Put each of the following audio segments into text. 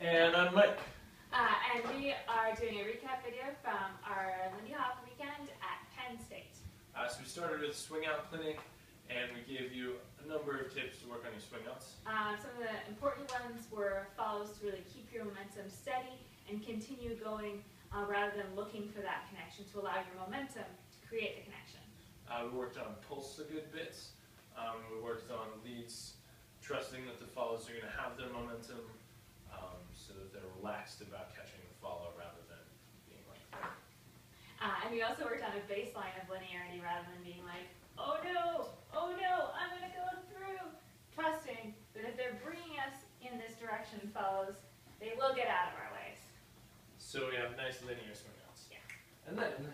And I'm Mike. And we are doing a recap video from our Lindy Hop weekend at Penn State. So we started with a swing out clinic, and we gave you a number of tips to work on your swing outs. Some of the important ones were follows to really keep your momentum steady and continue going rather than looking for that connection, to allow your momentum to create the connection. We worked on pulse a good bit. We worked on leads, trusting that the follows are going to have their momentum, so that they're relaxed about catching the follow rather than being like that. And we also worked on a baseline of linearity rather than being like, oh no, I'm going to go through. Trusting that if they're bringing us in this direction follows, they will get out of our ways. So we have nice linear swing outs. Yeah. And then,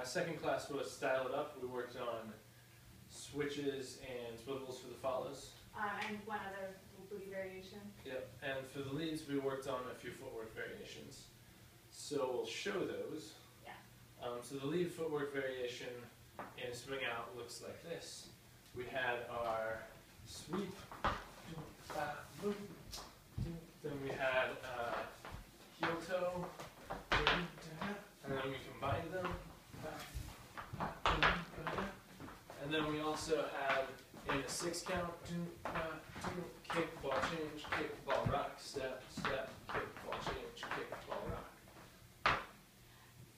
second class was Style It Up. We worked on switches and swivels for the follows. And one other booty variation. Yep, and for the leads we worked on a few footwork variations. So we'll show those. Yeah. So the lead footwork variation in swing out looks like this. We had our sweep, then we had heel toe, and then we combined them. And then we also had in a 6 count, kick, ball change, kick, ball rock, step, step, kick, ball change, kick, ball rock.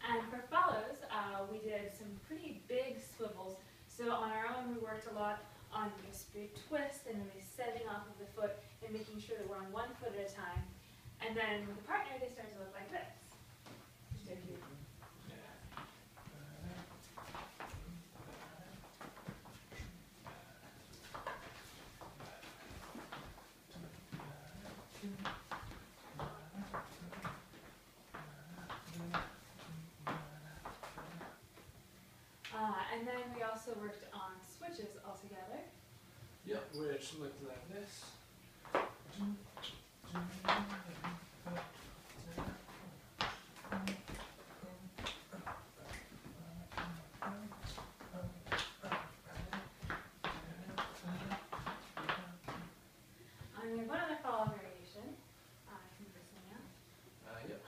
And for follows, we did some pretty big swivels. So on our own, we worked a lot on the straight twist and really setting off of the foot and making sure that we're on one foot at a time. And then with the partner, they start to look like this. And then we also worked on switches altogether. Yep, which looked like this. And we have one other follow variation. I can move this one out. Yep.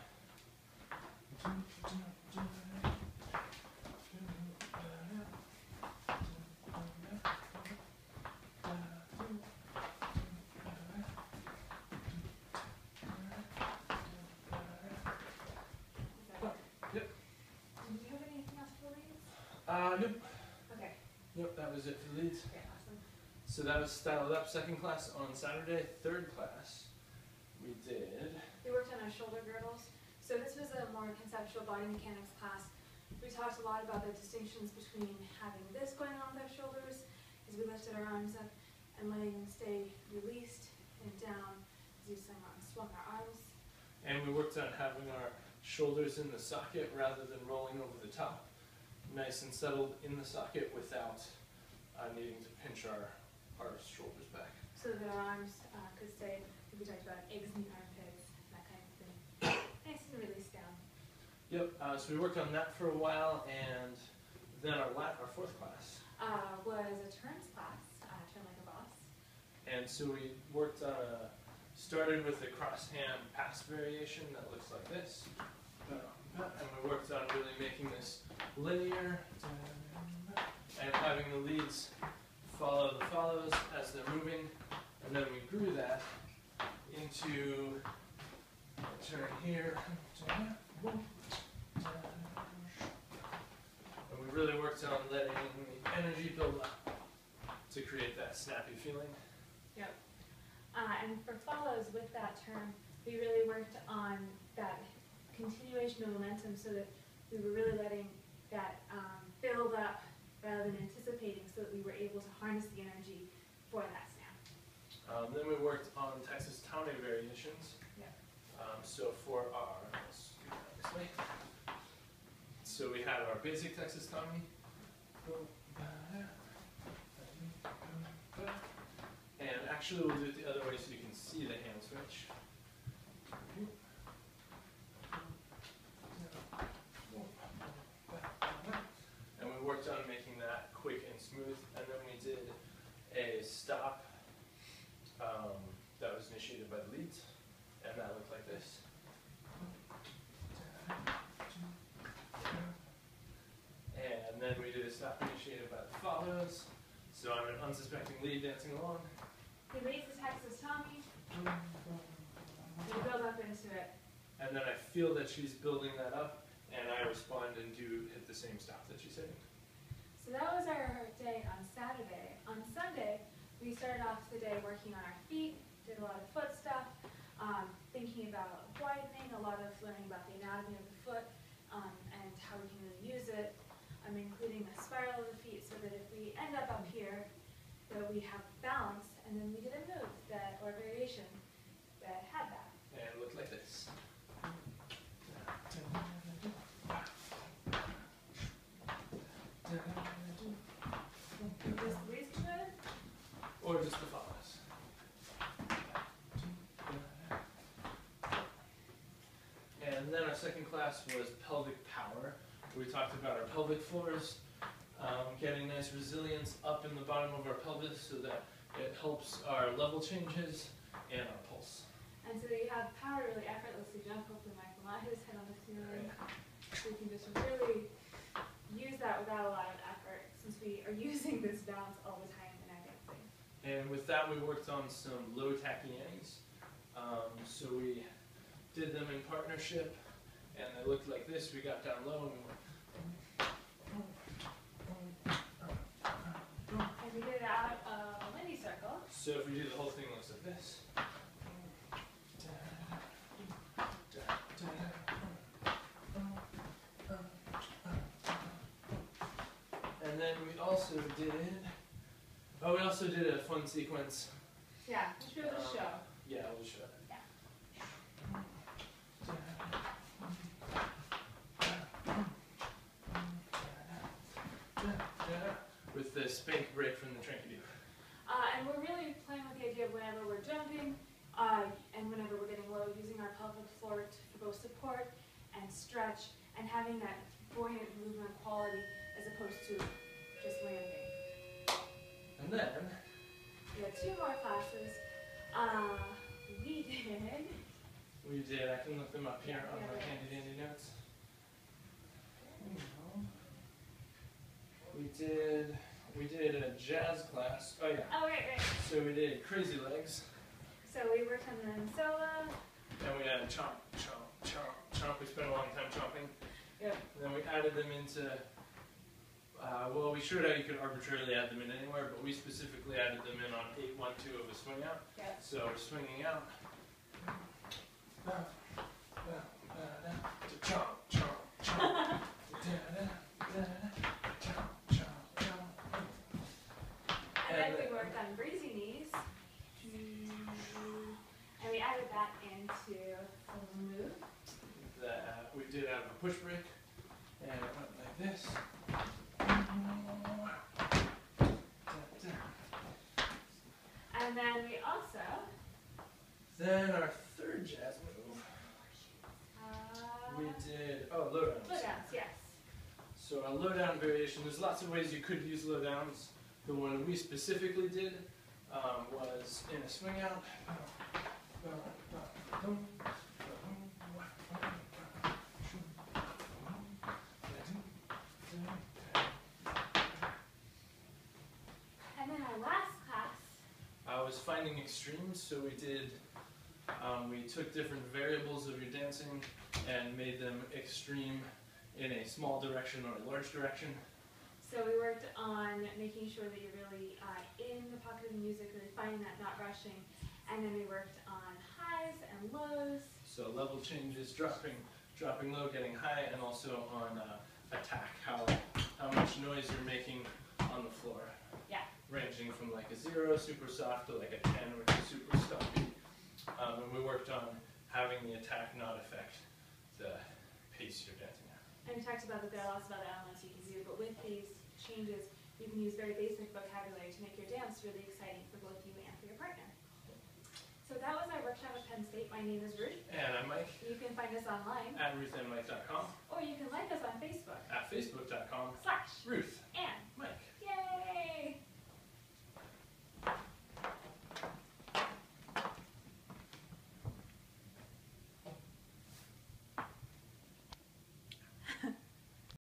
Nope. Okay. Yep, that was it for the leads. Okay, awesome. So that was Style It Up, second class on Saturday. Third class, we worked on our shoulder girdles. So this was a more conceptual body mechanics class. We talked a lot about the distinctions between having this going on with our shoulders as we lifted our arms up and letting them stay released and down as we swung our arms. And we worked on having our shoulders in the socket rather than rolling over the top. Nice and settled in the socket without needing to pinch our shoulders back. So that our arms could stay, we talked about eggs in the armpits, that kind of thing. Nice and released down. Yep, so we worked on that for a while, and then our fourth class was a turns class, turn like a boss. And so we worked on started with the cross hand pass variation that looks like this. And we worked on really making this linear and having the leads follow the follows as they're moving. And then we grew that into a turn here. And we really worked on letting the energy build up to create that snappy feeling. Yep. And for follows with that turn, we really worked on that continuation of momentum so that we were really letting that build up rather than anticipating, so that we were able to harness the energy for that snap. Then we worked on Texas Towne variations. Yeah. So for our, let's do that this way. So we had our basic Texas Towne. And actually we'll do it the other way so you can see the hand switch. And we worked on making that quick and smooth, and then we did a stop that was initiated by the leads, and and that looked like this. And then we did a stop initiated by the follows. So I'm an unsuspecting lead dancing along. He leads the Texas Tommy. We build up into it. And then I feel that she's building that up, and I respond and do hit the same stop that she's hitting. So that was our day on Saturday. On Sunday, we started off the day working on our feet, did a lot of foot stuff, thinking about widening, a lot of learning about the anatomy of the foot, and how we can really use it. I'm including the spiral of the feet so that if we end up here, that we have balance, and then we did a move that, or variation that had that. And it looked like this. Just the least good? Or just the follows. And then our second class was pelvic power. We talked about our pelvic floors, getting nice resilience up in the bottom of our pelvis so that it helps our level changes and our pulse. And so you have power to really effortlessly jump. Hopefully Mike will not hit his head on the ceiling. So we can just really use that without a lot of effort, since we are using this balance all the time in our dancing. And with that, we worked on some low tacky annies. So we did them in partnership, and they looked like this. We got down low and we went. And we did it out of a Lindy circle. So if we do the whole thing, it looks like this. And then we also did a fun sequence. Yeah, we should be able to show. Yeah, we'll show that. With the spank break from the Trinky-Doo. And we're really playing with the idea of whenever we're jumping and whenever we're getting low, using our pelvic floor for both support and stretch, and having that buoyant movement quality as opposed to just landing. And then We had 2 more classes. we did, I can look them up here on my handy dandy notes. We did a jazz class. Oh yeah. Oh, right. So we did crazy legs. So we worked on the solo. Then we had chomp, chomp, chomp, chomp. We spent a long time chomping. Yep. And then we added them into, well, we showed how you could arbitrarily add them in anywhere, but we specifically added them in on 8-1-2 of a swing out. Yep. So we're swinging out. Chomp, chomp, chomp. And then we worked on breezy knees. And we added that into a move. That we did out of a push break. And it went like this. And then we also... Then our third jazz move. We did, low downs. Low downs, yes. So a low down variation, there's lots of ways you could use low downs. The one we specifically did was in a swing out. And then our last class. Was finding extremes, so we did, we took different variables of your dancing and made them extreme in a small direction or a large direction. So we worked on making sure that you're really in the pocket of the music, really finding that, not rushing. And then we worked on highs and lows. So level changes, dropping low, getting high, and also on attack, how much noise you're making on the floor. Yeah. Ranging from like a 0, super soft, to like a 10, which is super stumpy. And we worked on having the attack not affect the pace you're dancing at. And we talked about that there are lots of other elements you can do, but with these changes, you can use very basic vocabulary to make your dance really exciting for both you and for your partner. So that was our workshop at Penn State. My name is Ruth. And I'm Mike. You can find us online. At ruthandmike.com. Or you can like us on Facebook. At facebook.com. /. Ruth.